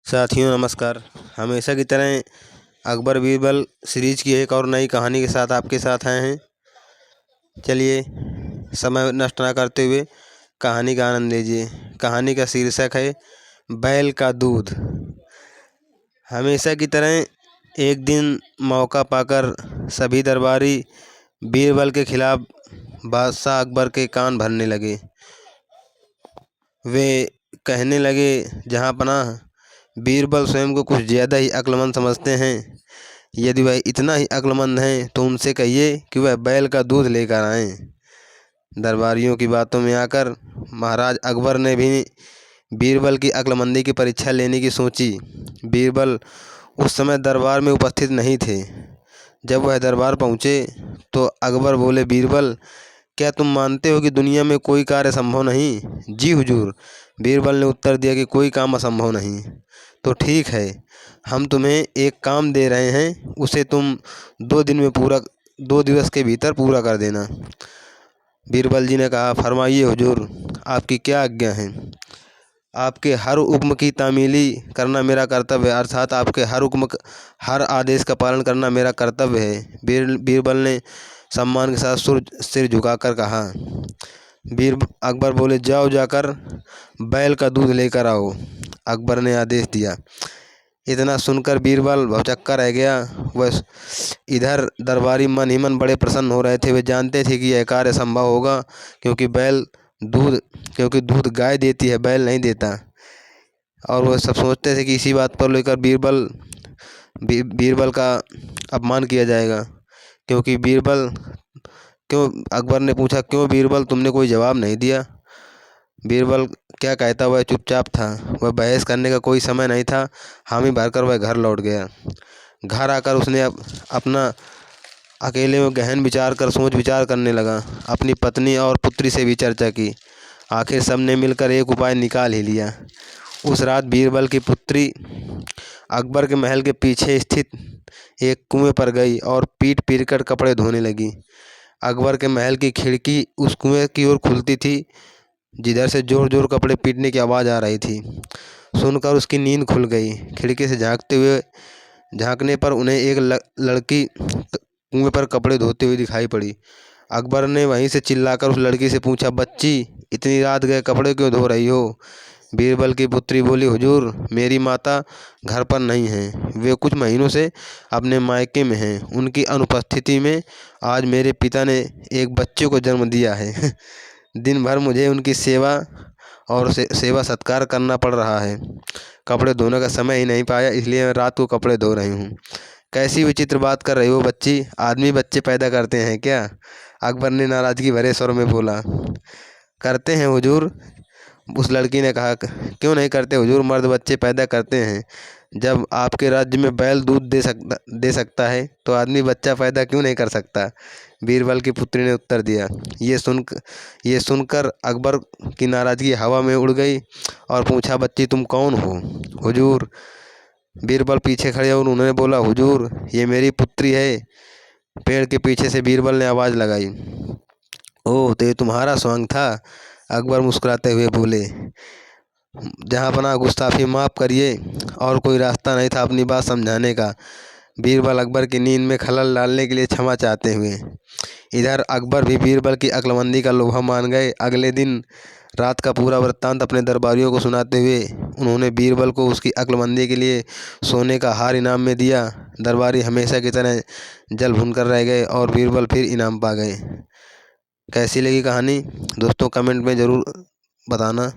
साथियों नमस्कार। हमेशा की तरह अकबर बीरबल सीरीज की एक और नई कहानी के साथ आपके साथ आए हैं। चलिए समय नष्ट ना करते हुए कहानी का आनंद लीजिए। कहानी का शीर्षक है बैल का दूध। हमेशा की तरह एक दिन मौका पाकर सभी दरबारी बीरबल के खिलाफ बादशाह अकबर के कान भरने लगे। वे कहने लगे, जहाँ पनाह बीरबल स्वयं को कुछ ज़्यादा ही अक्लमंद समझते हैं। यदि वह इतना ही अक्लमंद हैं तो उनसे कहिए कि वह बैल का दूध लेकर आएं। दरबारियों की बातों में आकर महाराज अकबर ने भी बीरबल की अक्लमंदी की परीक्षा लेने की सोची। बीरबल उस समय दरबार में उपस्थित नहीं थे। जब वह दरबार पहुँचे तो अकबर बोले, बीरबल, क्या तुम मानते हो कि दुनिया में कोई कार्य संभव नहीं? जी हुजूर, बीरबल ने उत्तर दिया कि कोई काम असंभव नहीं। तो ठीक है, हम तुम्हें एक काम दे रहे हैं, उसे तुम 2 दिवस के भीतर पूरा कर देना। बीरबल जी ने कहा, फरमाइए हुजूर, आपकी क्या आज्ञा है? आपके हर हुक्म की तामीली करना मेरा कर्तव्य है, अर्थात आपके हर आदेश का पालन करना मेरा कर्तव्य है। बीरबल ने सम्मान के साथ सिर झुकाकर कहा। अकबर बोले, जाओ जाकर बैल का दूध लेकर आओ। अकबर ने आदेश दिया। इतना सुनकर बीरबल भौचक्का रह गया। वह इधर दरबारी मन ही मन बड़े प्रसन्न हो रहे थे। वे जानते थे कि यह कार्य संभव होगा, क्योंकि दूध गाय देती है, बैल नहीं देता। और वह सब सोचते थे कि इसी बात पर लेकर बीरबल का अपमान किया जाएगा। अकबर ने पूछा, क्यों बीरबल, तुमने कोई जवाब नहीं दिया? बीरबल क्या कहता, वह चुपचाप था। वह बहस करने का कोई समय नहीं था। हामी भरकर वह घर लौट गया। घर आकर उसने अपना अकेले में गहन सोच विचार करने लगा। अपनी पत्नी और पुत्री से भी चर्चा की। आखिर सबने मिलकर एक उपाय निकाल ही लिया। उस रात बीरबल की पुत्री अकबर के महल के पीछे स्थित एक कुएं पर गई और पीट कर कपड़े धोने लगी। अकबर के महल की खिड़की उस कुएं की ओर खुलती थी, जिधर से जोर जोर कपड़े पीटने की आवाज़ आ रही थी। सुनकर उसकी नींद खुल गई। खिड़की से झांकने पर उन्हें एक लड़की कुएं पर कपड़े धोते हुए दिखाई पड़ी। अकबर ने वहीं से चिल्लाकर उस लड़की से पूछा, बच्ची, इतनी रात गए कपड़े क्यों धो रही हो? बीरबल की पुत्री बोली, हुजूर, मेरी माता घर पर नहीं हैं। वे कुछ महीनों से अपने मायके में हैं। उनकी अनुपस्थिति में आज मेरे पिता ने एक बच्चे को जन्म दिया है। दिन भर मुझे उनकी सेवा सत्कार करना पड़ रहा है। कपड़े धोने का समय ही नहीं पाया, इसलिए मैं रात को कपड़े धो रही हूँ। कैसी विचित्र बात कर रही हो बच्ची, आदमी बच्चे पैदा करते हैं क्या? अकबर ने नाराज़गी भरे स्वर में बोला। करते हैं हुजूर, उस लड़की ने कहा। क्यों नहीं करते हुजूर, मर्द बच्चे पैदा करते हैं। जब आपके राज्य में बैल दूध दे सकता है तो आदमी बच्चा पैदा क्यों नहीं कर सकता? बीरबल की पुत्री ने उत्तर दिया। ये सुनकर अकबर की नाराज़गी हवा में उड़ गई और पूछा, बच्ची, तुम कौन हो? हुजूर, बीरबल पीछे खड़े और उन्होंने बोला, हुजूर, ये मेरी पुत्री है। पेड़ के पीछे से बीरबल ने आवाज़ लगाई। ओह, तो ये तुम्हारा स्वांग था? अकबर मुस्कुराते हुए बोले, जहाँ पनाह गुस्ताखी माफ़ करिए, और कोई रास्ता नहीं था अपनी बात समझाने का। बीरबल अकबर की नींद में खलल डालने के लिए क्षमा चाहते हुए। इधर अकबर भी बीरबल की अक्लमंदी का लोहा मान गए। अगले दिन रात का पूरा वृत्तांत अपने दरबारियों को सुनाते हुए उन्होंने बीरबल को उसकी अक्लमंदी के लिए सोने का हार इनाम में दिया। दरबारी हमेशा की तरह जल भुन कर रह गए और बीरबल फिर इनाम पा गए। कैसी लगी कहानी दोस्तों, कमेंट में ज़रूर बताना।